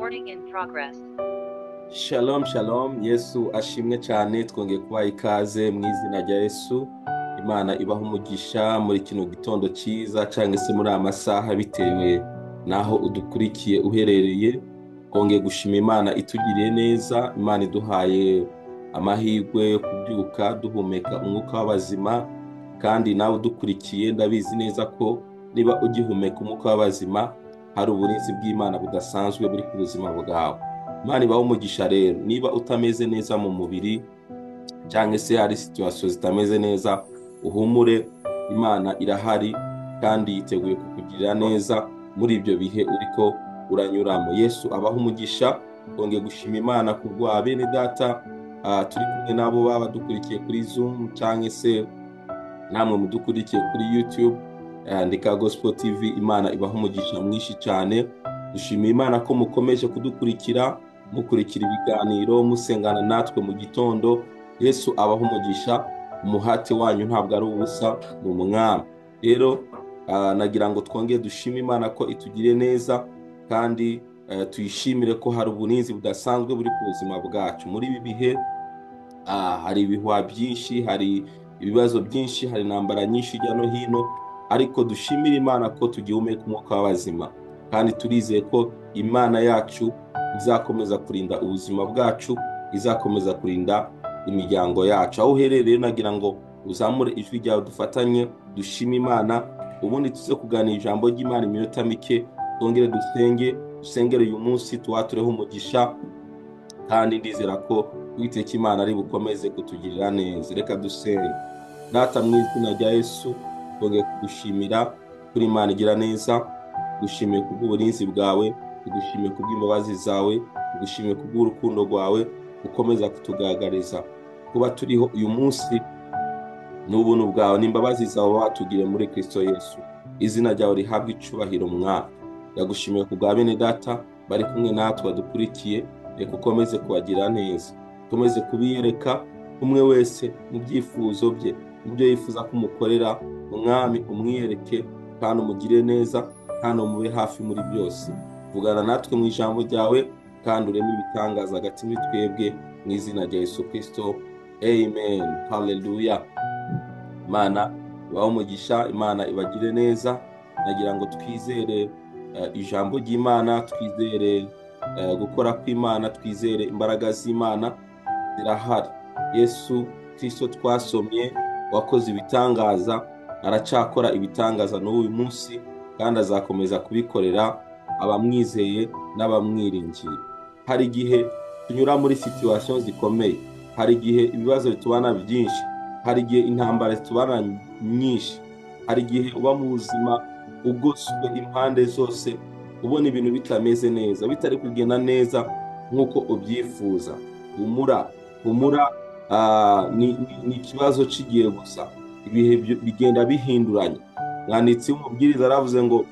Recording in progress. Shalom shalom, Yesu ashimwe cyane. Twongeye kubaha ikaze mu izina rya Yesu. Imana ibaha umugisha muri kino gitondo cyiza cyangwa se muri amasaha bitewe naho udukurikiye uherereye. Twongeye gushima Imana itugiriye neza, Imana iduhaye amahirwe yo kubyuka duhumeka umwuka w'abazima, kandi nawe udukurikiye ndabizi neza ko niba ugihumeka umwuka w'abazima hari uburinzi bw'Imana budasanzwe buri ku buzima bwawe. Imana ibaha umugisha rero. Niba utameze neza mu mubiri cyangwa se hari situation zitameze neza, uhumure, Imana irahari kandi yiteguye kukugirira neza muri ibyo bihe uriko uranyuramo. Yesu abaha umugisha. Twongeye gushima Imana kubwa bene data turi kumwe nabo baba dukurikiye kuri Zoom cyangwa se namwe mudukurikiye kuri YouTube Andika Gospel TV. Imana ibaha umugisha mwinshi cyane. Dushimiye Imana ko mukomeje kudukurikira, mukurikira ibiganiro, musengana natwe mu gitondo. Yesu abaha umugisha. Umuhati wanyu ntabwo ari ubusa mu mwami. Rero nagira ngo twongere dushime Imana ko itugiriye neza, kandi tuyishimire ko hari uburinzi budasanzwe buri ku buzima bwacu muri ibi bihe. Hari ibihuha byinshi, hari ibibazo byinshi, hari intambara nyinshi hirya no hino, ariko dushimire Imana ko tugihumeka umwuka w'abazima, kandi turizeye ko Imana yacu izakomeza kurinda ubuzima bwacu, izakomeza kurinda imiryango yacu. Aho uherereye nagira ngo uzamure ijwi ryawe dufatanye dushime Imana, ubundi tuze kuganira ijambo ry'Imana iminota mike. Twongere dusengere uyu munsi, tuwatureho umugisha, kandi ndizera ko Uwiteka Imana ari bukomeze kutugirira neza. Reka dusenge. Data mu izina rya Yesu, twongeye kugushimira kuri Imana igira neza. Dushimiye kubw'uburinzi bwawe, dushimiye kubw'imbabazi zawe, dushimiye kubw'urukundo rwawe ukomeza kutugaragariza. Kuba turiho uyu munsi n'ubuntu bwawe n'imbabazi zawe watugiriye muri Kristo Yesu. Izina ryawe rihabwe icubahiro mwami. Yagushimiye kubwa bene data bari kumwe natwe badukurikiye, reka ukomeze kubagira neza, ukomeze kubiyereka umwe wese mu byifuzo bye, mu byo yifuza ko umukorera. Umwami umwiyereke kandi umugire neza, kandi umube hafi muri byose. Vugana natwe mu ijambo ryawe, kandi ureme ibitangaza hagati muri twebwe mu izina rya Yesu Kristo. Amen. Hallelujah. Imana ibahe umugisha, Imana ibagire neza. Nagira ngo twizere ijambo ry'Imana, twizere gukora kw'Imana, twizere imbaraga z'Imana zirahari. Yesu Kristo twasomye wakoze ibitangaza, aracakora ibitangaza n'uyu munsi, kandi azakomeza kubikorera abamwizeye n'abamwiringiye. Hari igihe tunyura muri situation zikomeye, hari igihe ibibazo bitubana byinshi, hari igihe intambara zitubana nyinshi, hari igihe uba mu buzima ugoswe impande zose, ubona ibintu bitameze neza, bitari kugenda neza nk'uko ubyifuza. Humura, ni ikibazo cy'igihe gusa. Ibihe bigenda bihinduranya. Mwanditsi w'umubwiriza aravuze ngo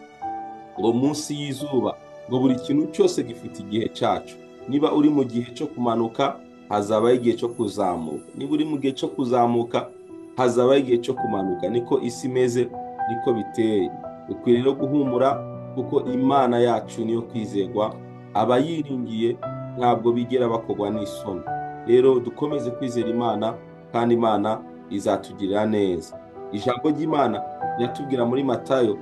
munsi y'izuba ngo buri kintu cyose gifite igihe cyacu. Niba uri mu gihe cyo kumanuka, hazabaho igihe cyo kuzamuka. Niba uri mu gihe cyo kuzamuka, hazabaho igihe cyo kumanuka. Niko isi imeze, niko biteye. Ukwiriye rero guhumura, kuko Imana yacu niyo kwizerwa. Abayiringiye ntabwo bigera bakogwa n'isoni. Rero dukomeze kwizera Imana, kandi Imana izatugirira neza. Ijambo ry'Imana yatubwira muri Matayo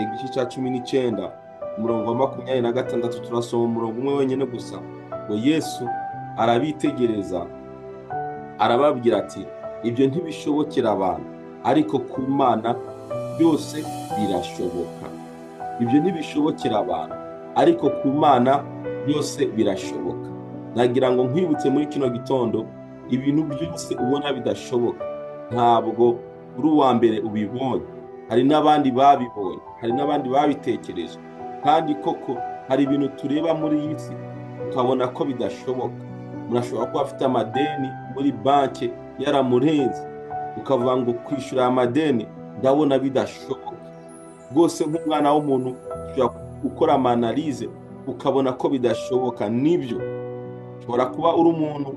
igice cya 19 umurongo wa 26, turasoma umurongo umwe wenyine gusa, ngo Yesu arabitegereza arababwira ati, ibyo ntibishobokera abantu, ariko ku Mana byose birashoboka. Ibyo ntibishobokera abantu, ariko ku Mana byose birashoboka. Nagira ngo nkwibutse muri kino gitondo, ibintu byose ubona bidashoboka ntabwo uri uwa mbere ubibonye. Hari n'abandi babibonye, hari n'abandi babitekereje, kandi koko hari ibintu tureba muri iyi si ukabona ko bidashoboka. Murashobora kuba afite amadeni muri banki yaramurenze, ukavuga ngo kwishyura amadeni ndabona bidashoboka rwose. Nk'umwana w'umuntu ushobora gukora amanalize ukabona ko bidashoboka. Nibyo, ushobora kuba uri umuntu,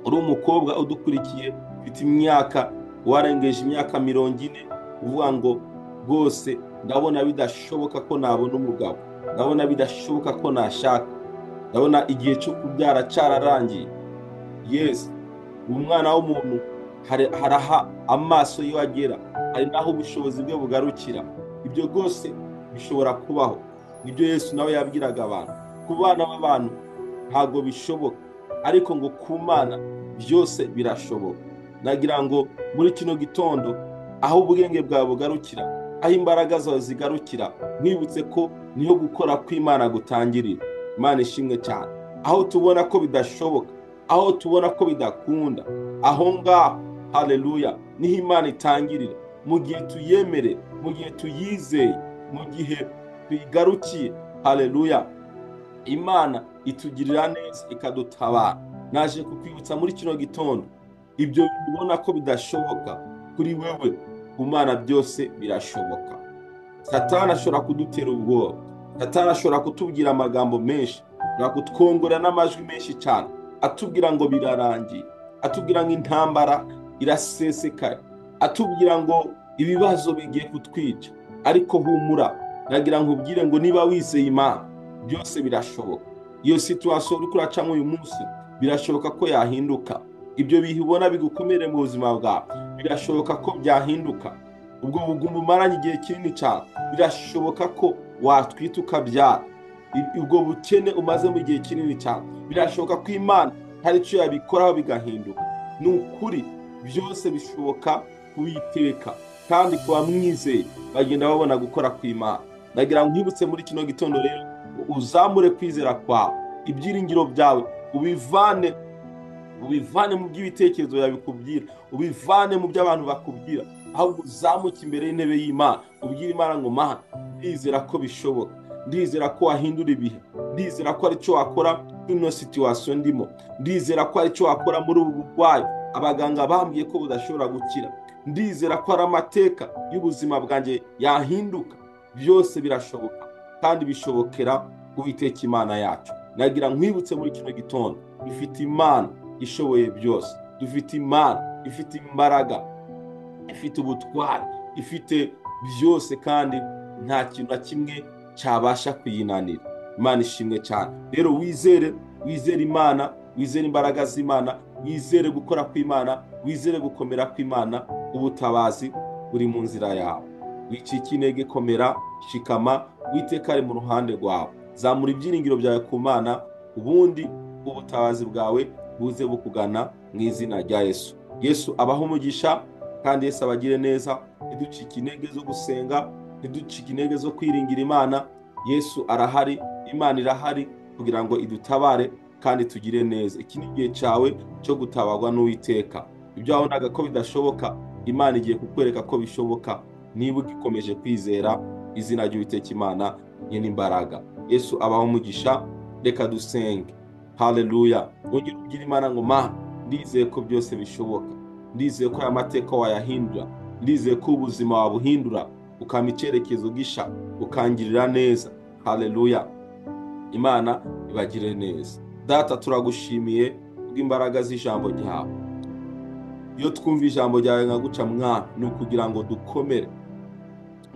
uri umukobwa udukurikiye, ufite imyaka, warengeje imyaka 40, uvuga ngo rwose ndabona bidashoboka ko nabona umugabo, ndabona bidashoboka ko nashaka. ndabona igihe cyo kubyara cyararangiye. Yes, umwana w'umuntu haraha amaso yiwe agera, hari n'aho ubushobozi bwe bugarukira. Ibyo rwose bishobora kubaho. Nibyo Yesu nawe yabwiraga abantu. Ku bana b'abantu ntabwo bishoboka, ariko ngo ku Mana byose birashoboka. Nagira ngo muri kino gitondo, aho ubwenge bwawe bugarukira, aho imbaraga zawe zigarukira, mwibutse ko niho gukora kw'Imana gutangirira. Imana ishimwe cyane. Aho tubona ko bidashoboka, aho tubona ko bidakunda, aho ngaho, haleluya, niho Imana itangirira. Mu gihe tuyemere, mu gihe tuyizeye, mu gihe tuyigarukiye, haleluya, Imana itugirira neza ikadutabara. Naje kukwibutsa muri kino gitondo, ibyo ubona ko bidashoboka kuri wewe, ku Mana byose birashoboka. Satani ashobora kudutera ubwoba, Satani ashobora kutubwira amagambo menshi, ashobora kutwongora n'amajwi menshi cyane, atubwira ngo birarangiye, atubwira ngo intambara irasesekaye, atubwira ngo ibibazo bigiye kutwica. Ariko humura, nagira ngo ubwire ngo niba wizeye Imana, byose birashoboka. Iyo situation uri kuracamo uyu munsi, birashoboka ko yahinduka. Ibyo bihe ubona bigukomere mu buzima bwawe, birashoboka ko byahinduka. Ubwo bugumba umaranye igihe kinini cyane, birashoboka ko watwita ukabyara. Ubwo bukene umaze mu gihe kinini cyane, birashoboka ko Imana hari icyo yabikoraho bigahinduka. Ni ukuri, byose bishoboka Uwiteka, kandi kuba mwizeye bagenda babona gukora kw'Imana. Nagira ngo nkwibutse muri kino gitondo rero, uzamure kwizera kwawe, ibyiringiro byawe ubivane mu by'ibitekerezo yabikubwira, ubivane mu by'abantu bakubwira, ahubwo uzamuke imbere y'intebe y'Imana, ubwire Imana ngo Mana, ndizera ko bishoboka, ndizera ko wahindura ibihe, ndizera ko ari cyo wakora kuri ino situation ndimo, ndizera ko ari cyo wakora muri ubu burwayi abaganga bambwiye ko budashobora gukira, ndizera ko ari amateka y'ubuzima bwanjye yahinduka. Byose birashoboka, kandi bishobokera Uwiteka Imana yacu. Nagira nkwibutse muri kino gitondo, dufite Imana ishoboye byose, dufite Imana ifite imbaraga, ifite ubutwari, ifite byose, kandi nta kintu na kimwe cyabasha kuyinanira. Imana ishimwe cyane. Rero wizere Imana, wizere imbaraga z'Imana, wizere gukora kw'Imana, wizere gukomera kw'Imana. Ubutabazi buri mu nzira yawe. Wicika intege, komera, shikama, Uwiteka ari mu ruhande rwawe. Zamura ibyiringiro byawe ku Mana, ubundi ubutabazi bwawe buze bukugana mu izina rya Yesu. Yesu abaho umugisha, kandi Yesu abagire neza. Ntiducike intege zo gusenga, ntiducike intege zo kwiringira Imana. Yesu arahari, Imana irahari kugira ngo idutabare kandi tugire neza. Iki ni igihe cyawe cyo gutabarwa n'Uwiteka. Ibyo wabonaga ko bidashoboka, Imana igiye kukwereka ko bishoboka, niba ugikomeje kwizera izina ry'Uwiteka Imana nyine imbaraga. Yesu abaho umugisha. Reka dusenge. Haleluya. Ongera ubwire Imana ngo Mana, ndizeye ko byose bishoboka, ndizeye ko aya mateka wayahindura, ndizeye ko ubuzima wabuhindura, ukama icyerekezo gisha, ukangirira neza. Haleluya. Imana ibagire neza. Data, turagushimiye kubw'imbaraga z'ijambo ryawe. Iyo twumva ijambo ryawe nka guca Mwana, ni ukugira ngo dukomere,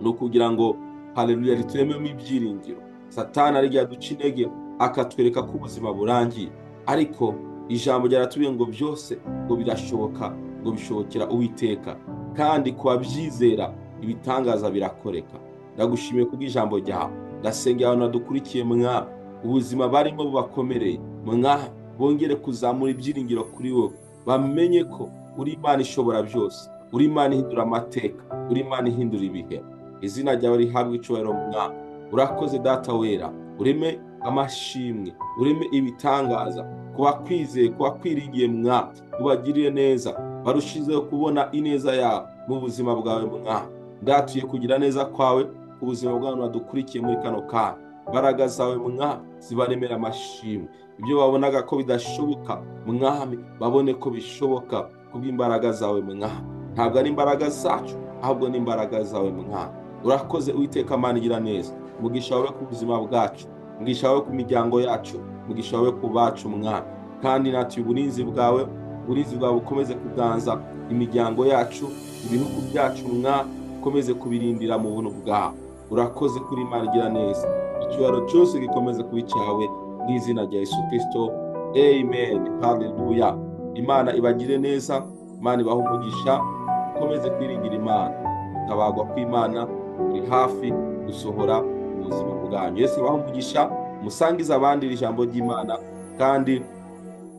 ni ukugira ngo haleluya riturememo ibyiringiro. Satani ari yaduca intege, akatwereka ko ubuzima burangiye, ariko ijambo ryaratubwiye ngo byose ngo birashoboka, ngo bishobokera Uwiteka, kandi kuba byizera ibitangaza birakoreka. Ndagushimiye kubw'ijambo ryawe. Ndasengera abantu badukurikiye Mwana, ubuzima barimo bubakomereye Mwana, bongere kuzamura ibyiringiro kuri wowe, bamenye ko uri Imana ishobora byose, uri Imana ihindura amateka, uri Imana ihindura ibihe. Izina ryawe rihabwe icyubahiro Mwana. Urakoze Data wera, ureme amashimwe, ureme ibitangaza kuba kwizeye, kuba kwiringiye Mwana, ubagirire neza, barushizeho kubona ineza yawe mu buzima bwawe Mwana. Ndatuye kugira neza kwawe ku buzima bw'abantu badukurikiye muri kano kanya. Imbaraga zawe Mwana zibaremera amashimwe. Ibyo babonaga ko bidashoboka Mwami, babone ko bishoboka kubw'imbaraga zawe Mwana. Ntabwo ari imbaraga zacu, ahubwo ni imbaraga zawe Mwana. Urakoze Uwiteka Mana igira neza. Umugisha wawe ku buzima bwacu, umugisha wawe ku miryango yacu, umugisha wawe ku bacu Mwana. Kandi natwe uburinzi bwawe bukomeze kuganza imiryango yacu, ibihugu byacu Mwana, ukomeze kubirindira mu buntu bwawe. Urakoze kuri Imana igira neza. Icyubahiro cyose gikomeze kuba icyawe mu izina rya Yesu Kristo. Amen. Haleluya. Imana ibagire neza, Imana ibahe umugisha, ukomeze kwiringira Imana. Gutabagwa kw'Imana kuri hafi gusohora mu buzima bwanyu. Yesu ibahe umugisha, musangize abandi iri jambo ry'Imana, kandi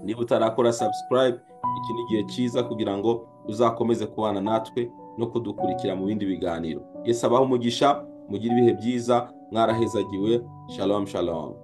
niba utarakora subscribe, iki ni igihe cyiza kugira ngo uzakomeze kubana natwe no kudukurikira mu bindi biganiro. Yesu abahe umugisha, mugire ibihe byiza, mwarahezagiwe. Shalom shalom.